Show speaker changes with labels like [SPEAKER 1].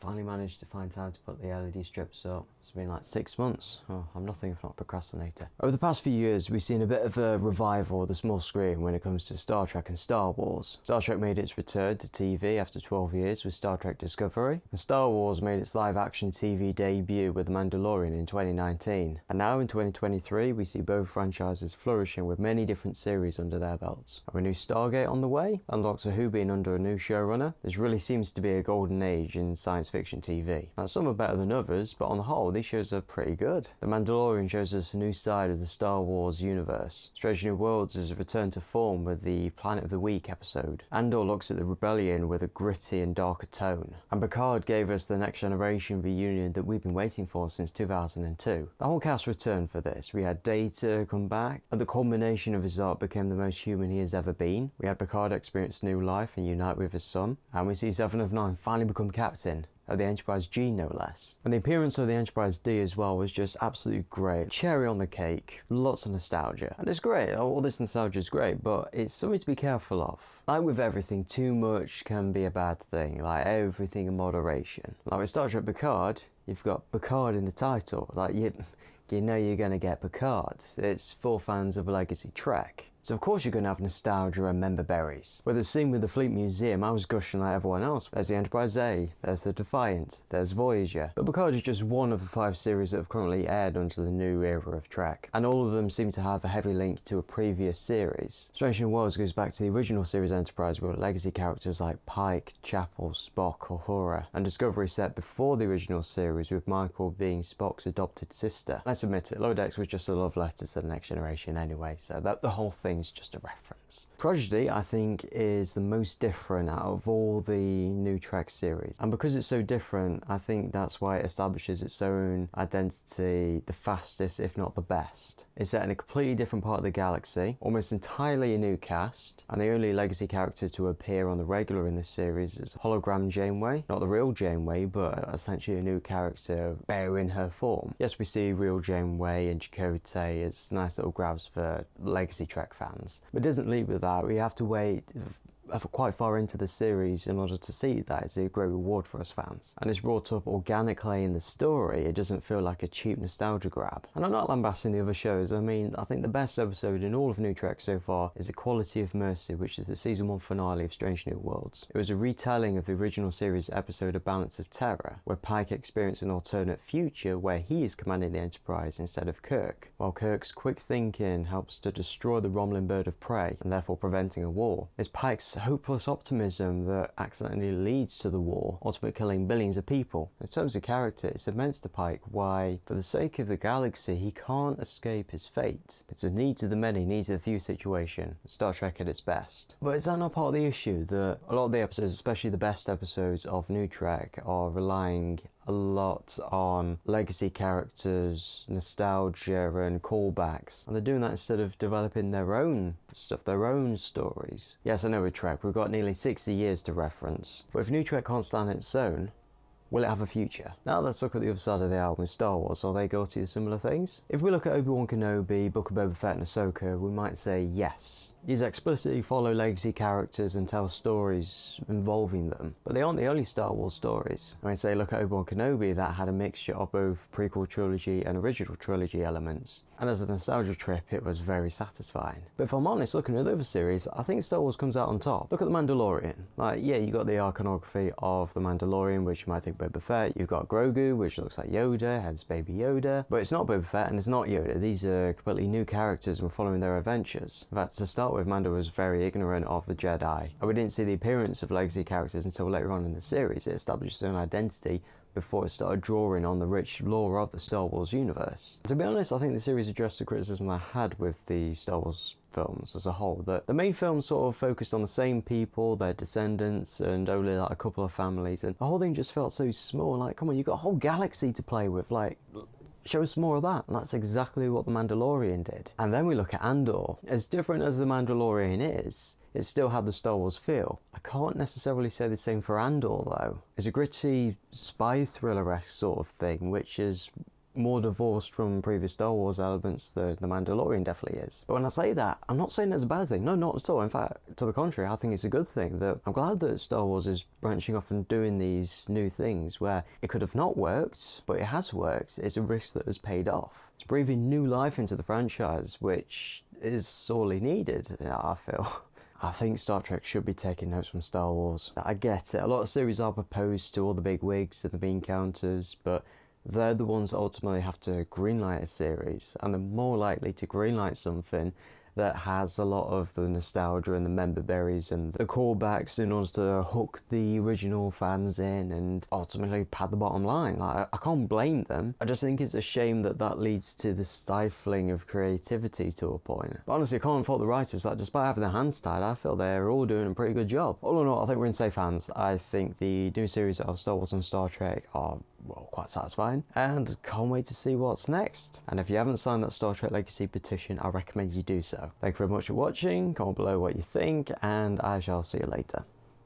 [SPEAKER 1] finally managed to find time to put the LED strips up. It's been like 6 months. Oh, I'm nothing if not a procrastinator. Over the past few years, we've seen a bit of a revival of the small screen when it comes to Star Trek and Star Wars. Star Trek made its return to TV after 12 years with Star Trek Discovery, and Star Wars made its live-action TV debut with The Mandalorian in 2019. And now in 2023, we see both franchises flourishing with many different series under their belts. Have a new Stargate on the way, and Doctor Who being under a new showrunner. This really seems to be a golden age in science fiction TV. Now, some are better than others, but on the whole, these shows are pretty good. The Mandalorian shows us a new side of the Star Wars universe. Strange New Worlds is a return to form with the Planet of the Week episode. Andor looks at the rebellion with a gritty and darker tone. And Picard gave us the Next Generation reunion that we've been waiting for since 2002. The whole cast returned for this. We had Data come back, and the culmination of his arc became the most human he has ever been. We had Picard experience new life and unite with his son. And we see 7 of 9 finally become captain of the Enterprise G, no less. And the appearance of the Enterprise D as well was just absolutely great. Cherry on the cake, lots of nostalgia. And it's great, all this nostalgia is great, but it's something to be careful of. Like with everything, too much can be a bad thing, like everything in moderation. Like with Star Trek Picard, you've got Picard in the title. Like you know you're going to get Picard. It's for fans of Legacy Trek. So of course you're going to have nostalgia and member berries. With the scene with the Fleet Museum, I was gushing like everyone else. There's the Enterprise A, there's the Defiant, there's Voyager. But Picard is just one of the 5 series that have currently aired under the new era of Trek. And all of them seem to have a heavy link to a previous series. Strange New Worlds goes back to the original series Enterprise with legacy characters like Pike, Chapel, Spock, Uhura. And Discovery set before the original series with Michael being Spock's adopted sister. Let's admit it, Lower Decks was just a love letter to the Next Generation anyway, so that the whole thing's just a reference. Prodigy, I think, is the most different out of all the new Trek series. And because it's so different, I think that's why it establishes its own identity the fastest, if not the best. It's set in a completely different part of the galaxy, almost entirely a new cast, and the only legacy character to appear on the regular in this series is hologram Janeway. Not the real Janeway, but essentially a new character bearing her form. Yes, we see real Janeway and Chakotay as nice little grabs for legacy Trek fans. But it doesn't lead with that. We have to wait quite far into the series in order to see that. It's a great reward for us fans. And it's brought up organically in the story. It doesn't feel like a cheap nostalgia grab. And I'm not lambasting the other shows. I mean, I think the best episode in all of New Trek so far is Equality of Mercy, which is the season 1 finale of Strange New Worlds. It was a retelling of the original series episode A Balance of Terror, where Pike experienced an alternate future where he is commanding the Enterprise instead of Kirk, while Kirk's quick thinking helps to destroy the Romulan bird of prey and therefore preventing a war. It's Pike's hopeless optimism that accidentally leads to the war, ultimately killing billions of people. In terms of character, it's immense to Pike why, for the sake of the galaxy, he can't escape his fate. It's a needs of the many, needs of the few situation. Star Trek at its best. But is that not part of the issue? That a lot of the episodes, especially the best episodes of New Trek, are relying a lot on legacy characters, nostalgia and callbacks, and they're doing that instead of developing their own stuff, their own stories. Yes, I know with Trek we've got nearly 60 years to reference, but if New Trek can't stand on its own, will it have a future? Now let's look at the other side of the album with Star Wars. Are they guilty of similar things? If we look at Obi-Wan Kenobi, Book of Boba Fett and Ahsoka, we might say yes. These explicitly follow legacy characters and tell stories involving them, but they aren't the only Star Wars stories. I mean, say look at Obi-Wan Kenobi, that had a mixture of both prequel trilogy and original trilogy elements, and as a nostalgia trip it was very satisfying. But if I'm honest, looking at the other series, I think Star Wars comes out on top. Look at The Mandalorian. Like, yeah, you got the iconography of The Mandalorian, which you might think Boba Fett. You've got Grogu, which looks like Yoda, has Baby Yoda, but it's not Boba Fett and it's not Yoda. These are completely new characters and we're following their adventures. In fact, to start with, Mando was very ignorant of the Jedi, and we didn't see the appearance of legacy characters until later on in the series. It established its own identity before it started drawing on the rich lore of the Star Wars universe. To be honest, I think the series addressed the criticism I had with the Star Wars films as a whole, that the main film sort of focused on the same people, their descendants, and only like a couple of families, and the whole thing just felt so small. Like, come on, you've got a whole galaxy to play with, like, show us more of that. And that's exactly what The Mandalorian did. And then we look at Andor. As different as The Mandalorian is, it still had the Star Wars feel. I can't necessarily say the same for Andor though. It's a gritty spy thriller-esque sort of thing, which is more divorced from previous Star Wars elements than The Mandalorian definitely is. But when I say that, I'm not saying it's a bad thing. No, not at all. In fact, to the contrary, I think it's a good thing. That I'm glad that Star Wars is branching off and doing these new things where it could have not worked, but it has worked. It's a risk that has paid off. It's breathing new life into the franchise, which is sorely needed, I feel. I think Star Trek should be taking notes from Star Wars. I get it. A lot of series are proposed to all the big wigs and the bean counters, but they're the ones that ultimately have to greenlight a series, and they're more likely to greenlight something that has a lot of the nostalgia and the member berries and the callbacks in order to hook the original fans in and ultimately pad the bottom line. Like, I can't blame them. I just think it's a shame that that leads to the stifling of creativity to a point. But honestly, I can't fault the writers. Like, despite having their hands tied, I feel they're all doing a pretty good job. All in all, I think we're in safe hands. I think the new series of Star Wars and Star Trek are, well, quite satisfying, and can't wait to see what's next. And if you haven't signed that Star Trek Legacy petition, I recommend you do so. Thank you very much for watching. Comment below what you think, and I shall see you later.